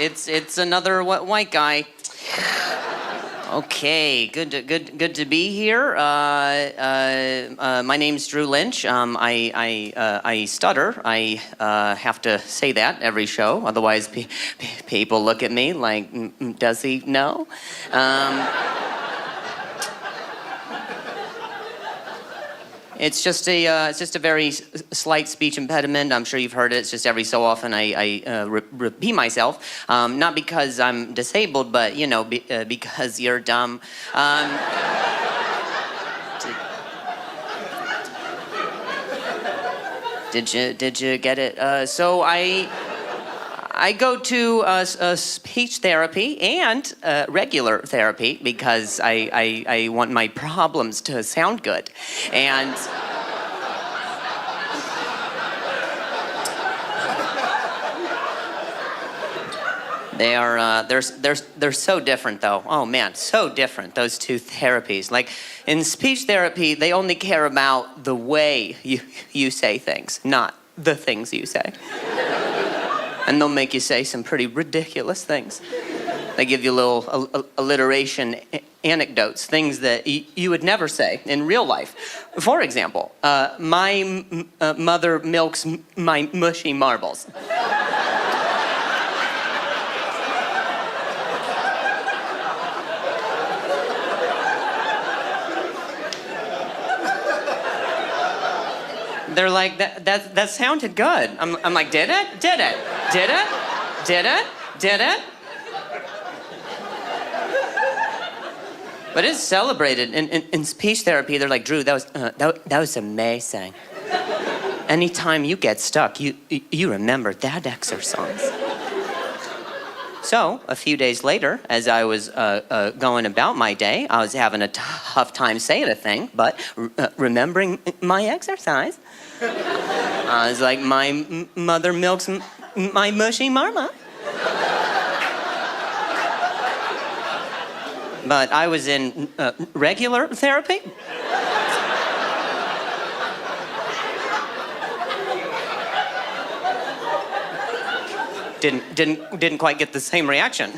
it's another white guy. Okay, good to be here. My name's Drew Lynch. I stutter. I have to say that every show, otherwise people look at me like, does he know? It's just a very slight speech impediment. I'm sure you've heard it. It's just every so often I repeat myself, not because I'm disabled, but because you're dumb. Did you get it? So I go to speech therapy and regular therapy because I want my problems to sound good. And they're so different though. Oh man, so different, those two therapies. Like in speech therapy, they only care about the way you say things, not the things you say. And they'll make you say some pretty ridiculous things. They give you little alliteration anecdotes, things that you would never say in real life. For example, my mother milks my mushy marbles. They're like, that sounded good. I'm like, did it? Did it? Did it? Did it? Did it? But it's celebrated. In speech therapy, they're like, Drew, that was amazing. Anytime you get stuck, you remember that exercise. So, a few days later, as I was going about my day, I was having a tough time saying a thing, but remembering my exercise. I was like, my mother milks my mushy marma. But I was in regular therapy. Didn't quite get the same reaction.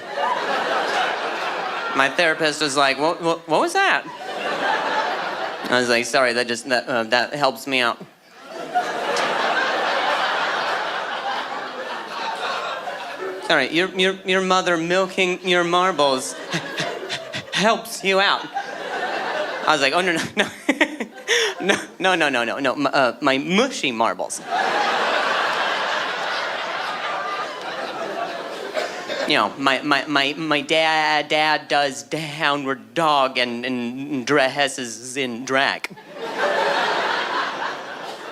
My therapist was like, what was that? I was like, sorry, that helps me out. Sorry, your mother milking your marbles helps you out. I was like, oh no, my mushy marbles. My dad does downward dog and dresses in drag.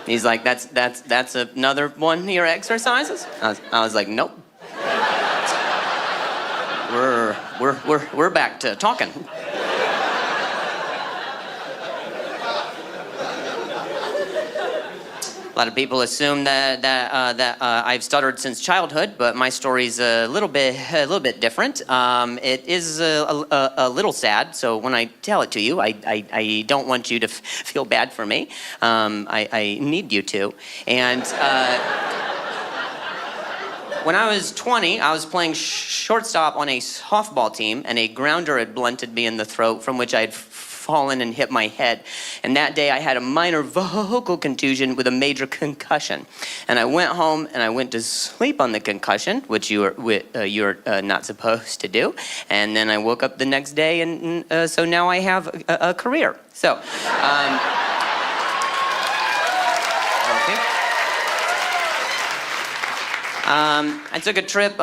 He's like, that's another one of your exercises? I was like, nope. We're back to talking. A lot of people assume that I've stuttered since childhood, but my story's a little bit different. It is a little sad, so when I tell it to you, I don't want you to feel bad for me. I need you to. And when I was 20, I was playing shortstop on a softball team, and a grounder had blunted me in the throat, from which I had fallen and hit my head. And that day I had a minor vocal contusion with a major concussion. And I went home and I went to sleep on the concussion, which you're not supposed to do. And then I woke up the next day, and so now I have a career. So, I took a trip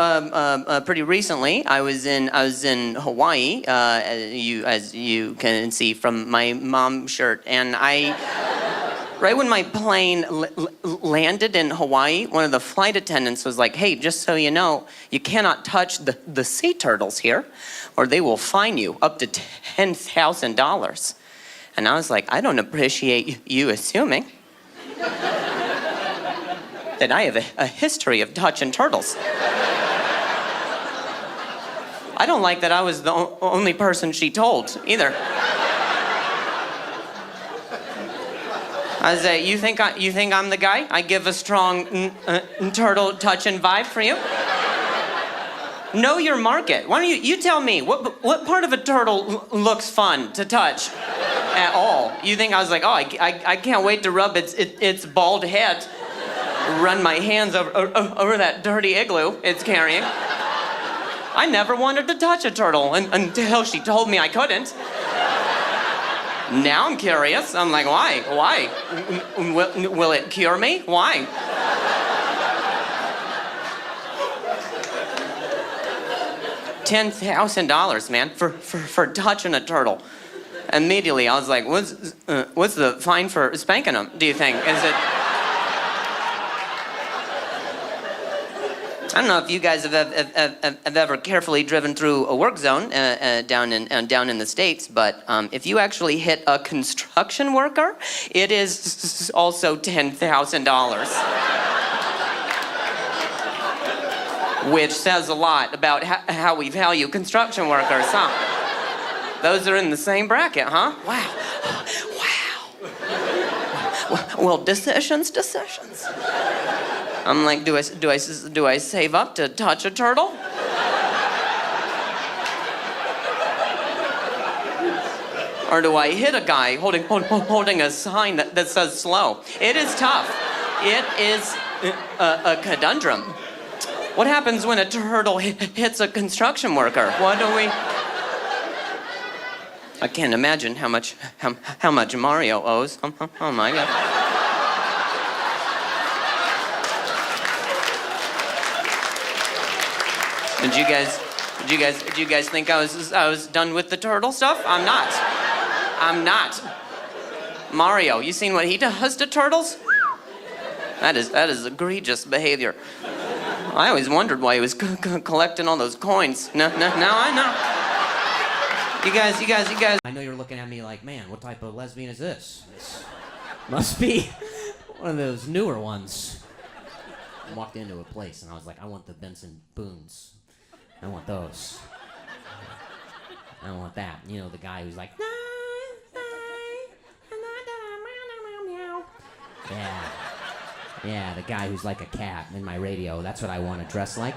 pretty recently. I was in Hawaii, as you can see from my mom shirt, and right when my plane landed in Hawaii, one of the flight attendants was like, "Hey, just so you know, you cannot touch the sea turtles here, or they will fine you up to $10,000." And I was like, I don't appreciate you assuming that I have a history of touching turtles. I don't like that I was the only person she told, either. I was like, you think I'm the guy? I give a strong turtle touching vibe for you? Know your market. Why don't you tell me, what part of a turtle looks fun to touch at all? You think I was like, oh, I can't wait to rub its bald head, run my hands over that dirty igloo it's carrying. I never wanted to touch a turtle until she told me I couldn't. Now I'm curious. I'm like, why? Why? Will it cure me? Why? $10,000, man, for touching a turtle. Immediately, I was like, what's the fine for spanking them, do you think? Is it... I don't know if you guys have ever carefully driven through a work zone down in the States, but if you actually hit a construction worker, it is also $10,000. Which says a lot about how we value construction workers, huh? Those are in the same bracket, huh? Wow. Wow. Well, decisions. I'm like, do I save up to touch a turtle? Or do I hit a guy holding a sign that says slow? It is tough. It is a conundrum. What happens when a turtle hits a construction worker? What do we... I can't imagine how much Mario owes. Oh my God. Did you guys think I was done with the turtle stuff? I'm not. Mario, you seen what he does to turtles? That is egregious behavior. I always wondered why he was collecting all those coins. Now I know. You guys. I know you're looking at me like, man, what type of lesbian is this? This must be one of those newer ones. I walked into a place and I was like, I want the Benson Boons. I want those. I want that. You know, the guy who's like, yeah, the guy who's like a cat in my radio. That's what I want to dress like,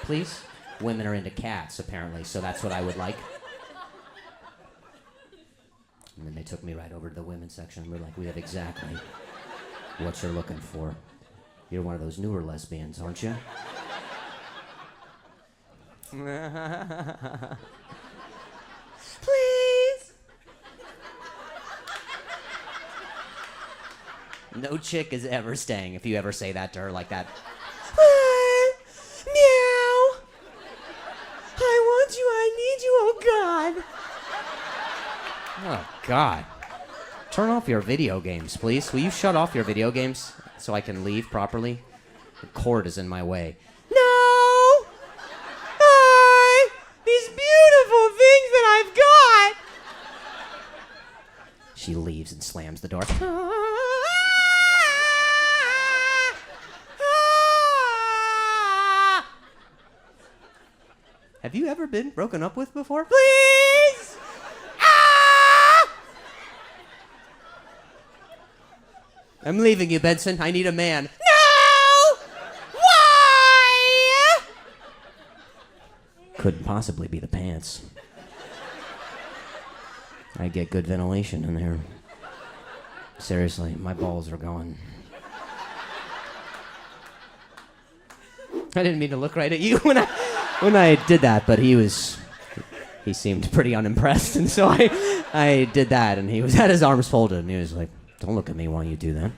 please. Women are into cats, apparently, so that's what I would like. And then they took me right over to the women's section. We're like, we have exactly what you're looking for. You're one of those newer lesbians, aren't you? Please. No chick is ever staying if you ever say that to her like that. Meow. I want you, I need you, oh God. Oh God. Turn off your video games, please. Will you shut off your video games so I can leave properly? The cord is in my way. She leaves and slams the door. Have you ever been broken up with before? Please! I'm leaving you, Benson. I need a man. No! Why? Couldn't possibly be the pants. I get good ventilation in there. Seriously, my balls are going. I didn't mean to look right at you when I did that, but he seemed pretty unimpressed, and so I did that, and he had his arms folded, and he was like, don't look at me while you do that.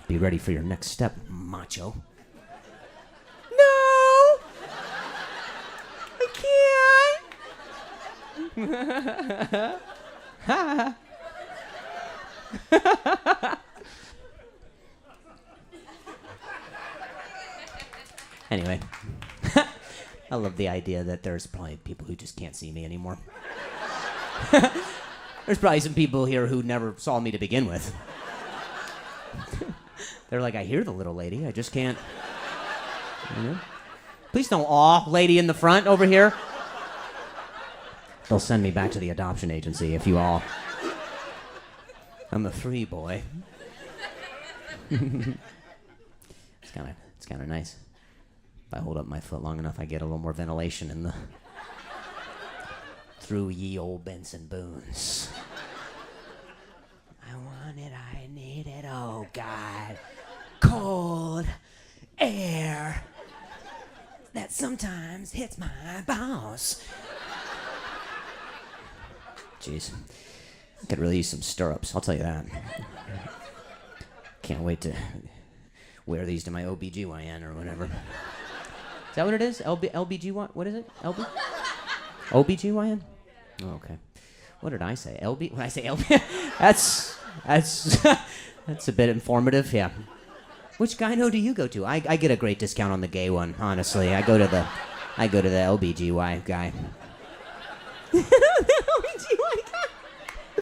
Be ready for your next step, macho. No! I can't! Anyway, I love the idea that there's probably people who just can't see me anymore. There's probably some people here who never saw me to begin with. They're like, I hear the little lady, I just can't. You know? Please don't awe, lady in the front over here. They'll send me back to the adoption agency if you all. I'm a free boy. It's kind of nice. If I hold up my foot long enough, I get a little more ventilation in the... through ye old Benson Boones. I want it, I need it, oh God. Cold air that sometimes hits my balls. Jeez. I could really use some stirrups, I'll tell you that. Can't wait to wear these to my OBGYN or whatever. Is that what it is? LBGY? What is it? OBGYN? Oh, okay. What did I say? When I say LB? That's that's a bit informative, yeah. Which gyno do you go to? I get a great discount on the gay one, honestly. I go to the LBGY guy.